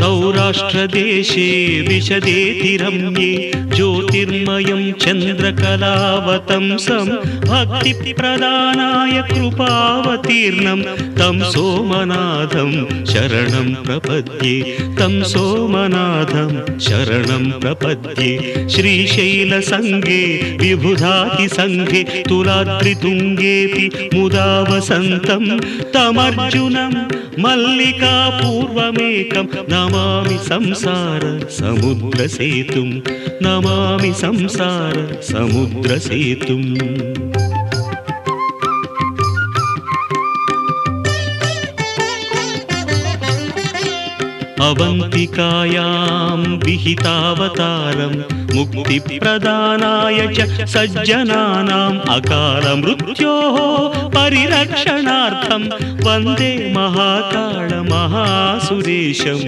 सौराष्ट्रदेशे विशदेति रम्ये ज्योतिर्मयं चन्द्रकलावतंसं भक्तिप्रदानाय कृपावतीर्णं तं सोमनाथं शरणं प्रपद्ये तं सोमनाथं शरणं प्रपद्ये। श्रीशैलसङ्गे विबुधातिसङ्गे तुलाद्रितुङ्गेऽपि मुदा वसन्तं तमर्जुनं मल्लिकापूर्वमेकं नमामि संसार समुद्रसेतुं नमामि संसार समुद्रसेतुम्। अवन्तिकायां विहितावतारं मुक्तिप्रदानाय च सज्जनानाम् अकालमृत्योः परिरक्षणार्थं वन्दे महाकाल महासुरेशं।